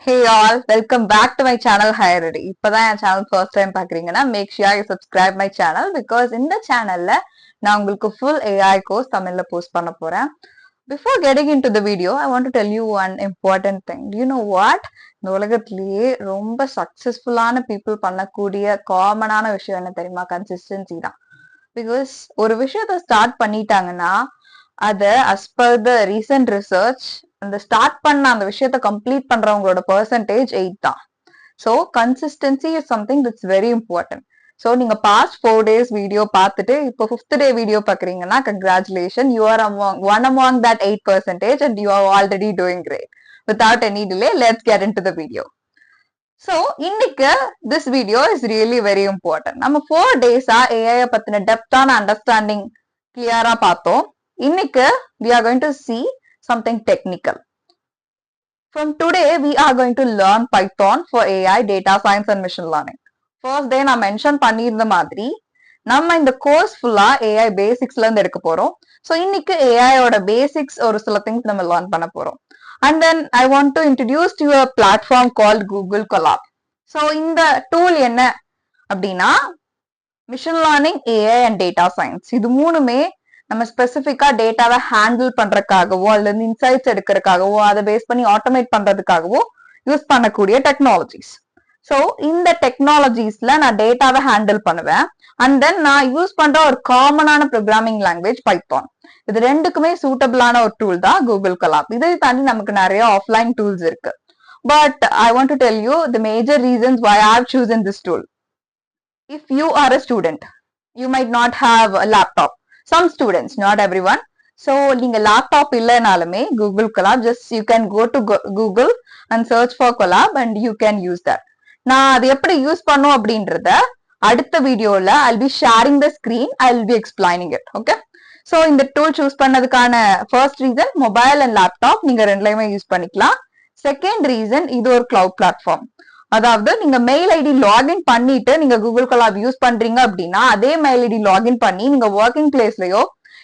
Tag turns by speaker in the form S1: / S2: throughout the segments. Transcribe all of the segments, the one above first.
S1: Hey all, welcome back to my channel Hierarchy. இப்பதான் என் channel first time பாக்குறீங்கன்னா make sure you subscribe my channel because இந்த channelல நான் உங்களுக்கு full AI course தமிழ்ல post பண்ண போறேன். Before getting into the video, I want to tell you one important thing. Do you know what? இந்த உலகத்திலேயே ரொம்ப சக்சஸ்ஃபுல்லான people பண்ணக்கூடிய காமனான விஷயம் என்ன தெரியுமா? கன்சிஸ்டன்சி தான். பிகாஸ் ஒரு விஷயத்த ஸ்டார்ட் பண்ணிட்டாங்கன்னா அத as per the recent research அந்த ஸ்டார்ட் பண்ண அந்த விஷயத்த கம்ப்ளீட் பண்றவங்களோட பெர்சன்டேஜ் 8 தான். So consistency is something that's very important. So நீங்க பாஸ்ட் 4 days வீடியோ பார்த்துட்டு இப்போ 5th day வீடியோ பாக்குறீங்கன்னா congratulation, you are one among that 8% and you are already doing great. Without any delay, let's get into the video. So இன்னைக்கு this video is really very important. நம்ம 4 days AI பத்தின டெப்தான understanding கிளியரா பார்த்தோம். இன்னைக்கு we are going to see something technical. From today, we are going to learn Python for AI, data science and machine learning. First day நான் mention பண்ணியிருந்த மாதிரி நம்ம இந்த கோர்ஸ் ஃபுல்லா AI பேசிக்ஸ்ல இருந்து எடுக்க போறோம். ஸோ இன்னைக்கு ஏஐயோட பேசிக்ஸ் ஒரு சில திங்ஸ் நம்ம லேர்ன் பண்ண போறோம். And then I want to introduce to a platform called Google collab. So இந்த டூல் என்ன அப்படின்னா machine learning, AI and data science, இது மூணுமே நம்ம ஸ்பெசிஃபிக்கா டேட்டாவை ஹேண்டில் பண்றதுக்காகவோ அல்லது இன்சைட்ஸ் எடுக்கிறதுக்காகவோ அதை பேஸ் பண்ணி ஆட்டோமேட் பண்றதுக்காகவோ யூஸ் பண்ணக்கூடிய டெக்னாலஜிஸ். ஸோ இந்த டெக்னாலஜிஸ்ல நான் டேட்டாவை ஹேண்டில் பண்ணுவேன். அண்ட் தென் நான் யூஸ் பண்ற ஒரு காமனான ப்ரோக்ராமிங் லாங்குவேஜ் பைத்தான். இது ரெண்டுக்குமே சூட்டபிளான ஒரு டூல் தான் கூகுள் கொலாப். இதை தாண்டி நமக்கு நிறைய ஆஃப்லைன் டூல்ஸ் இருக்கு. But I want to tell you the major reasons why I have chosen this tool. If you are a student, you might not have a laptop. Some students, not everyone. So நீங்க laptop இல்லைனாலுமே Google Colab, just you can go to Google and search for Colab and you can use that. நான் அது எப்படி use பண்ணும் அப்படின்றத அடுத்த வீடியோல I'll be sharing the screen, I'll be explaining it. Okay. So இந்த டூல் சூஸ் பண்ணதுக்கான first reason, mobile and laptop நீங்க ரெண்டுலையுமே யூஸ் பண்ணிக்கலாம். செகண்ட் ரீசன், இது ஒரு கிளவுட் பிளாட்ஃபார்ம். அதாவது நீங்க மெயில் ஐடி லாகின் பண்ணிட்டு நீங்க கூகுள் கொலாப் யூஸ் பண்றீங்க அப்படின்னா அதே மெயில் ஐடி லாகின் பண்ணி நீங்க ஒர்க்கிங் பிளேஸ்லயோ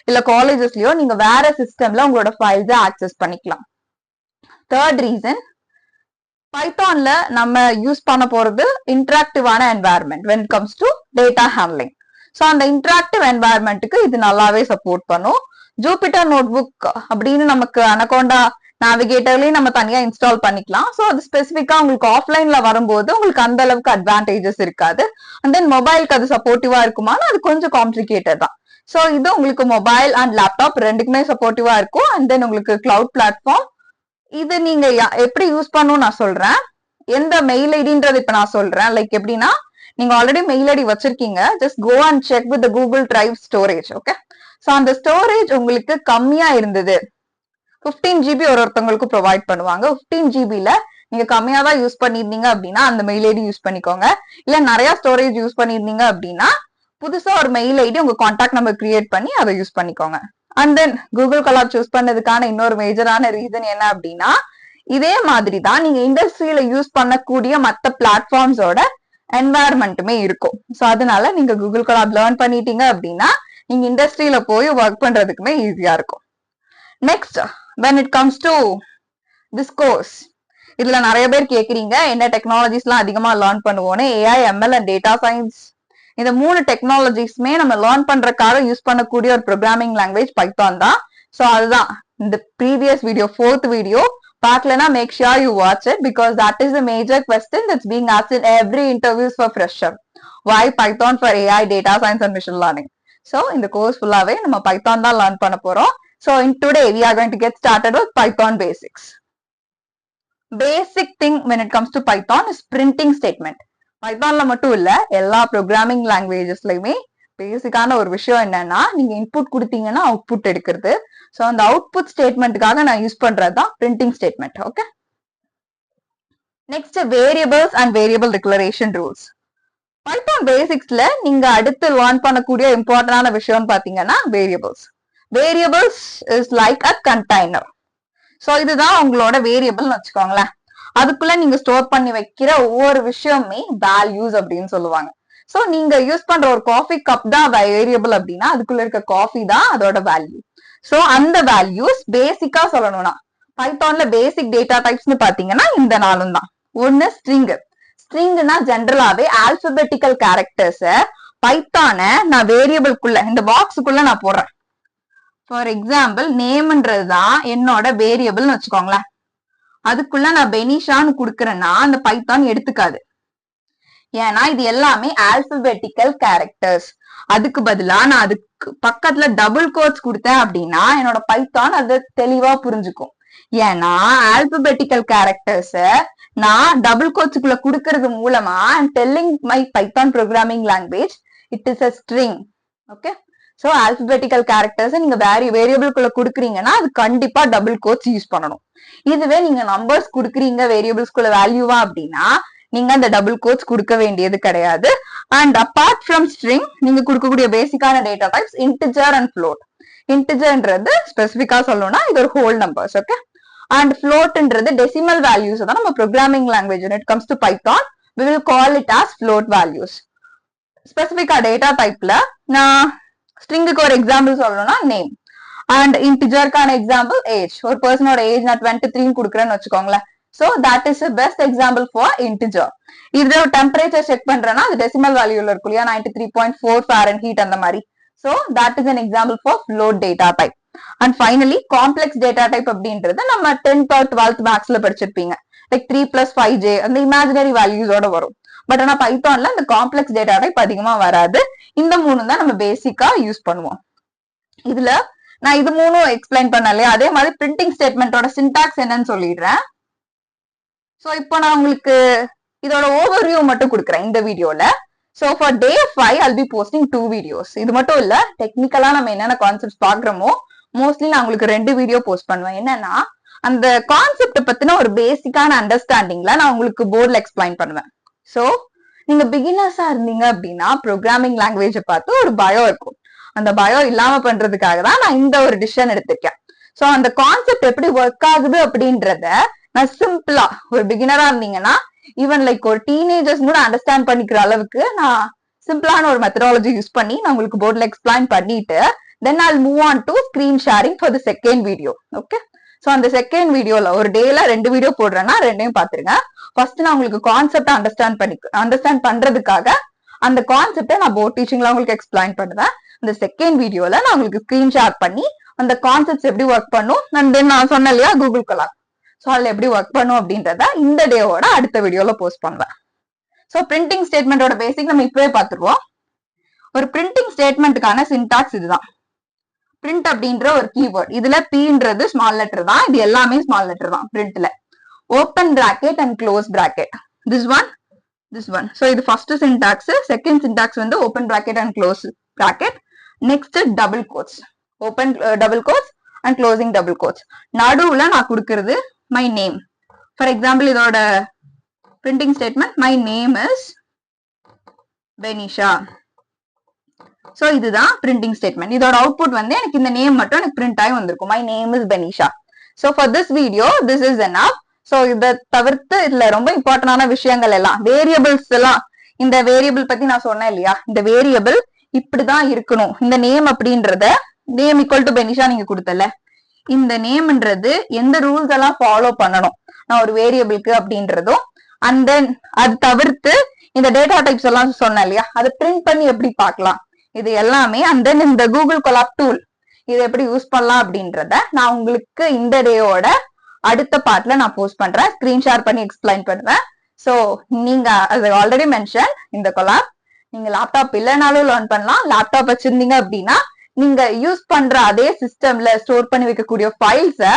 S1: இல்ல காலேஜஸ்லயோ நீங்க வேற சிஸ்டம்ல உங்களோட ஃபைல்ஸை ஆக்சஸ் பண்ணிக்கலாம். தேர்ட் ரீசன், பைத்தான்ல நம்ம யூஸ் பண்ண போறது இன்டராக்டிவான environment when it comes to data handling. So அந்த இன்டராக்டிவ் என்வாயர்மெண்ட்டுக்கு இது நல்லாவே சப்போர்ட் பண்ணும். ஜூபிட்டர் நோட்புக் அப்படின்னு நமக்கு அனகோண்டா நாவிகேட்டர்லயும் நம்ம தனியா இன்ஸ்டால் பண்ணிக்கலாம். ஸோ அது ஸ்பெசிஃபிக்கா உங்களுக்கு ஆஃப்லைன்ல வரும்போது உங்களுக்கு அந்த அளவுக்கு அட்வான்டேஜஸ் இருக்காது. அண்ட் தென் மொபைலுக்கு அது சப்போர்ட்டிவா இருக்குமானா அது கொஞ்சம் காம்ப்ளிகேட்டட் தான். ஸோ இது உங்களுக்கு மொபைல் அண்ட் லேப்டாப் ரெண்டுக்குமே சப்போர்ட்டிவா இருக்கும். அண்ட் தென் உங்களுக்கு கிளவுட் பிளாட்ஃபார்ம், இது நீங்க எப்படி யூஸ் பண்ணணும் நான் சொல்றேன். எந்த மெயில் ஐடின்றது இப்ப நான் சொல்றேன். லைக் எப்படின்னா, நீங்க ஆல்ரெடி மெயில் ஐடி வச்சிருக்கீங்க, just go and check with Google drive storage. Okay. So அந்த ஸ்டோரேஜ் உங்களுக்கு கம்மியா இருந்தது, 15 GB ஒருத்தவங்களுக்கு ப்ரொவைட் பண்ணுவாங்க. 15 GB நீங்க கம்மியா தான் யூஸ் பண்ணிருந்தீங்க அப்படின்னா அந்த மெயில் ஐடி யூஸ் பண்ணிக்கோங்க. இல்ல நிறைய ஸ்டோரேஜ் யூஸ் பண்ணிருந்தீங்க அப்படின்னா புதுசா ஒரு மெயில் ஐடி உங்க கான்டாக்ட் நம்பர் கிரியேட் பண்ணி அதை யூஸ் பண்ணிக்கோங்க. And then Google Colab choose பண்ணதுக்கான இன்னொரு மேஜரான ரீசன் என்ன அப்படின்னா, இதே மாதிரி தான் நீங்க இண்டஸ்ட்ரியில யூஸ் பண்ணக்கூடிய மற்ற பிளாட்ஃபார்ம்ஸோட என்வாயர்மெண்ட்டுமே இருக்கும். ஸோ அதனால நீங்க கூகுள் கொலாப் லேர்ன் பண்ணிட்டீங்க அப்படின்னா நீங்க இண்டஸ்ட்ரியில போய் ஒர்க் பண்றதுக்குமே ஈஸியா இருக்கும். Next, when it comes to this course, இதுல நிறைய பேர் கேக்குறீங்க என்ன டெக்னாலஜிஸ் எல்லாம் அதிகமா லேர்ன் பண்ணுவோன்னு. AI, ML and data science, இந்த 3 டெக்னாலஜிஸ்மே நம்ம லேர்ன் பண்றதுக்காக யூஸ் பண்ணக்கூடிய ஒரு ப்ரோக்ராமிங் லாங்குவேஜ் பைத்தான் தான். ஸோ அதுதான் இந்த ப்ரீவியஸ் வீடியோ, 4th வீடியோ பார்க்கலன்னா make sure you watch it because that is the major question that's being asked in every interviews for fresher. Why Python for AI, data science and machine learning. So இந்த course ஃபுல்லாவே நம்ம Python தான் learn பண்ண போறோம். So in today we are going to get started with Python basics. Basic thing when it comes to Python is printing statement. Pythonல மட்டும் இல்ல, எல்லா programming லாங்குவேஜஸ்லயுமே பேசிக்கான ஒரு விஷயம் என்னன்னா, நீங்க இன்புட் கொடுத்தீங்கன்னா அவுட்புட் எடுக்கிறது. ஸோ அந்த அவுட்புட் ஸ்டேட்மெண்ட்டுக்காக நான் யூஸ் பண்றது தான் printing statement. Okay. Next, variables and variable declaration rules. Python பேசிக்ஸ்ல நீங்க அடுத்து லேர்ன் பண்ணக்கூடிய இம்பார்ட்டன்டான விஷயம்னு பாத்தீங்கன்னா variables. Variables is like a container. So இதுதான் உங்களோட வேரியபிள்னு வச்சுக்கோங்களேன். அதுக்குள்ள நீங்க ஸ்டோர் பண்ணி வைக்கிற ஒவ்வொரு விஷயமே வேல்யூஸ் அப்படின்னு சொல்லுவாங்க. ஸோ நீங்க யூஸ் பண்ற ஒரு காஃபி கப் தான் வேரியபிள் அப்படின்னா அதுக்குள்ள இருக்க காஃபி தான் அதோட வேல்யூ. ஸோ அந்த வேல்யூஸ் பேசிக்கா சொல்லணும்னா பைத்தான்ல பேசிக் டேட்டா டைப்ஸ்னு பாத்தீங்கன்னா இந்த நாலும் தான். ஒன்னு ஸ்ட்ரிங்னா ஜென்ரலாவே ஆல்பபெட்டிக்கல் கேரக்டர்ஸ் பைத்தான நான் வேரியபிள்குள்ள இந்த பாக்ஸுக்குள்ள நான் போடுறேன். ஃபார் எக்ஸாம்பிள் நேம்ன்றதுதான் என்னோட வேரியபிள்னு வச்சுக்கோங்களேன். அதுக்குள்ள நான் பெனிஷான்னு குடுக்கறேன்னா அந்த பைத்தான் எடுத்துக்காது. ஏன்னா இது எல்லாமே ஆல்பபெட்டிக்கல் கேரக்டர்ஸ். அதுக்கு பதிலா நான் அதுக்கு பக்கத்துல டபுள் கோட்ஸ் கொடுத்தேன் அப்படின்னா என்னோட பைத்தான் அதை தெளிவா புரிஞ்சுக்கும். ஏன்னா ஆல்பபெட்டிக்கல் கேரக்டர்ஸ் நான் டபுள் கோட்ஸ்க்குள்ள குடுக்கறது மூலமா I'm telling my Python programming language it is a string. Okay, so alphabetical characters நீங்க வேரியபிள்குள்ள குடுக்குறீங்கன்னா அது கண்டிப்பா டபுள் கோட்ஸ் யூஸ் பண்ணணும். இதுவே நீங்க நம்பர்ஸ் குடுக்குறீங்க வேரியபிள்ஸ்குள்ள வேல்யூவா அப்படின்னா நீங்க அந்த டபுள் கோட்ஸ் கொடுக்க வேண்டியது கிடையாது. அண்ட் அபார்ட் ஃப்ரம் ஸ்ட்ரிங் நீங்க கொடுக்கக்கூடிய பேசிக்கான data types integer and float. இன்டிஜர்ன்றது ஸ்பெசிபிக்கா சொல்லணும்னா இது ஒரு ஹோல் நம்பர்ஸ். ஓகே, அண்ட் ஃப்ளோட்ன்றது டெசிமல் வேல்யூஸ் தான் நம்ம programming language when it comes to Python we will call it as float values. ஸ்பெசிபிக்கா டேட்டா டைப்ல நான் ஸ்ட்ரிங்குக்கு ஒரு எக்ஸாம்பிள் சொல்லணும்னா நேம், அண்ட் இன்டிஜர்க்கான எக்ஸாம்பிள் ஏஜ். ஒரு பர்சனோட ஏஜ் நான் 23 கொடுக்குறேன்னு வச்சுக்கோங்களேன். So that is the best example for integer. இதுல ஒரு டெம்பரேச்சர் செக் பண்றேன்னா அது டெசிமல் வேல்யூல இருக்கும் இல்லையா, 93.4 ஃபாரன்ஹீட் அந்த மாதிரி. So that is an example for float data type. And finally complex data type அப்படின்றது நம்ம 10th or 12th மேக்ஸ்ல படிச்சிருப்பீங்க. லைக் 3 + 5j அந்த இமேஜினரி வேல்யூஸோட வரும். பட் ஆனா பைத்தான்ல இந்த காம்ப்ளெக்ஸ் டேட்டா டைப் அதிகமா வராது. இந்த மூணு தான் நம்ம பேசிக்கா யூஸ் பண்ணுவோம். இதுல நான் இது மூணும் எக்ஸ்பிளைன் பண்ண இல்லையா, அதே மாதிரி பிரிண்டிங் ஸ்டேட்மெண்டோட சின்டாக்ஸ் என்னன்னு சொல்லிடுறேன். சோ இப்போ நான் உங்களுக்கு இதோட ஓவர்வியூ மட்டும் கொடுக்குறேன் இந்த வீடியோல. So for day 5 I'll be posting 2 videos. இது மட்டும் இல்ல, டெக்னிக்கலா நம்ம என்னென்ன கான்செப்ட்ஸ் பாக்குறோமோ மோஸ்ட்லி நான் உங்களுக்கு 2 வீடியோ போஸ்ட் பண்ணுவேன். என்னன்னா அந்த கான்செப்ட் பத்தின ஒரு பேசிக்கான அண்டர்ஸ்டாண்டிங்ல நான் உங்களுக்கு போர்ட்ல எக்ஸ்பிளைன் பண்ணுவேன். சோ நீங்க பிகினர்ஸா இருந்தீங்க அப்படின்னா ப்ரோக்ராமிங் லாங்குவேஜ பார்த்து ஒரு பயம் இருக்கும். அந்த பயம் இல்லாம பண்றதுக்காக தான் நான் இந்த ஒரு டிசிஷன் எடுத்திருக்கேன். சோ அந்த கான்செப்ட் எப்படி ஒர்க் ஆகுது அப்படின்றத நான் சிம்பிளா ஒரு பிகினரா இருந்தீங்கன்னா ஈவன் லைக் ஒரு டீனேஜர்ஸ் கூட அண்டர்ஸ்டாண்ட் பண்ணிக்கிற அளவுக்கு நான் சிம்பிளான ஒரு மெத்தடாலஜி யூஸ் பண்ணி நான் உங்களுக்கு போர்ட்ல எக்ஸ்பிளைன் பண்ணிட்டு தென் I'll move on to screen sharing for the second video. Okay, so அந்த செகண்ட் வீடியோல ஒரு டேல 2 வீடியோ போடுறேன்னா 2யும் பாத்துருங்க. ஃபர்ஸ்ட் நான் உங்களுக்கு கான்செப்ட் அண்டர்ஸ்டாண்ட் பண்றதுக்காக அந்த கான்செப்டை நான் போர்ட் டீச்சிங்ல உங்களுக்கு எக்ஸ்பிளைன் பண்ணுவேன். அந்த செகண்ட் வீடியோல நான் உங்களுக்கு ஸ்கிரீன் ஷேர் பண்ணி அந்த கான்செப்ட்ஸ் எப்படி ஒர்க் பண்ணும் அண்ட் தென் நான் சொன்னேன் இல்லையா கூகுள் கொலாப், சோ அதுல எப்படி ஒர்க் பண்ணும் அப்படின்றத இந்த டேவோட அடுத்த வீடியோல போஸ்ட் பண்ணுவேன். சோ பிரிண்டிங் ஸ்டேட்மெண்டோட பேசிக் நம்ம இப்பவே பாத்துருவோம். ஒரு பிரிண்டிங் ஸ்டேட்மெண்ட்டுக்கான சின்டாக்ஸ் இதுதான். பிரிண்ட் அப்படின்ற ஒரு கீவேர்ட், இதுல பீன்றது ஸ்மால் லெட்டர் தான், இது எல்லாமே ஸ்மால் லெட்டர் தான் பிரிண்ட்ல. Open bracket and close bracket, this one. So இது ஃபர்ஸ்ட் சின்டாக்ஸ். செகண்ட் சின்டாக்ஸ் வந்து open bracket and close bracket. Next double quotes, open double quotes and closing double quotes. நடுவுல நான் கொடுக்கிறது மை நேம். ஃபார் எக்ஸாம்பிள் இதோட printing statement my name is Benisha. So இதுதான் printing statement. இதோட output வந்து எனக்கு இந்த நேம் மட்டும் எனக்கு பிரிண்ட் ஆகி வந்திருக்கும், my name is Benisha. So for this video this is enough. So இதை தவிர்த்து இதுல ரொம்ப இம்பார்ட்டன்டான விஷயங்கள் எல்லாம் வேரியபிள்ஸ் எல்லாம், இந்த வேரியபிள் பத்தி நான் சொன்னேன் இல்லையா, இந்த வேரியபிள் இப்படிதான் இருக்கணும். இந்த நேம் அப்படின்றத நேம் ஈக்குவல் டு பெனிஷா நீங்க கொடுத்தல, இந்த நேம்ன்றது எந்த ரூல்ஸ் எல்லாம் ஃபாலோ பண்ணணும் நான் ஒரு வேரியபிளுக்கு அப்படின்றதும், அண்ட் தென் அது தவிர்த்து இந்த டேட்டா டைப்ஸ் எல்லாம் சொன்னேன் இல்லையா, அதை பிரிண்ட் பண்ணி எப்படி பார்க்கலாம் இது எல்லாமே, அண்ட் தென் இந்த கூகுள் கொலாப் டூல் இதை எப்படி யூஸ் பண்ணலாம் அப்படின்றத நான் உங்களுக்கு இந்த டேயோட அடுத்த பார்ட்ல நான் போஸ்ட் பண்றேன், ஸ்கிரீன் ஷேர் பண்ணி எக்ஸ்பிளைன் பண்ணுவேன். சோ நீங்க அது ஆல்ரெடி மென்ஷன் இந்த கொலாப் நீங்க லேப்டாப் இல்லைனாலும் லேர்ன் பண்ணலாம். லேப்டாப் வச்சிருந்தீங்க அப்படின்னா நீங்க யூஸ் பண்ற அதே சிஸ்டம்ல ஸ்டோர் பண்ணி வைக்கக்கூடிய ஃபைல்ஸ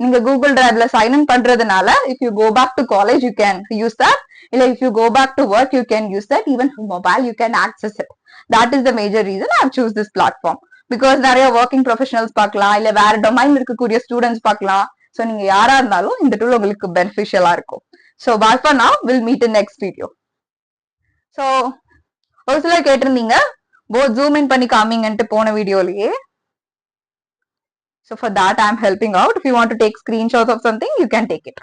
S1: நீங்க கூகுள் டிரைவ்ல சைன் இன் பண்றதுனால if you go back to college you can use that, இல்ல if you go back to work you can use that, even mobile you can access it. That is the major reason I choose this platform. Because நிறைய working professionals பார்க்கலாம், இல்ல வேற domain இருக்கக்கூடிய students பார்க்கலாம். So நீங்க யாரா இருந்தாலும் இந்த டூல் உங்களுக்கு பெனிஃபிஷியலா இருக்கும். So bye for now, we'll meet in next video. So ஒரு சிலர் கேட்டிருந்தீங்க போத் ஜூம் இன் பண்ணி காமிங்கன்ட்டு போன வீடியோலயே. So for that I'm helping out. If you want to take screenshots of something, you can take it.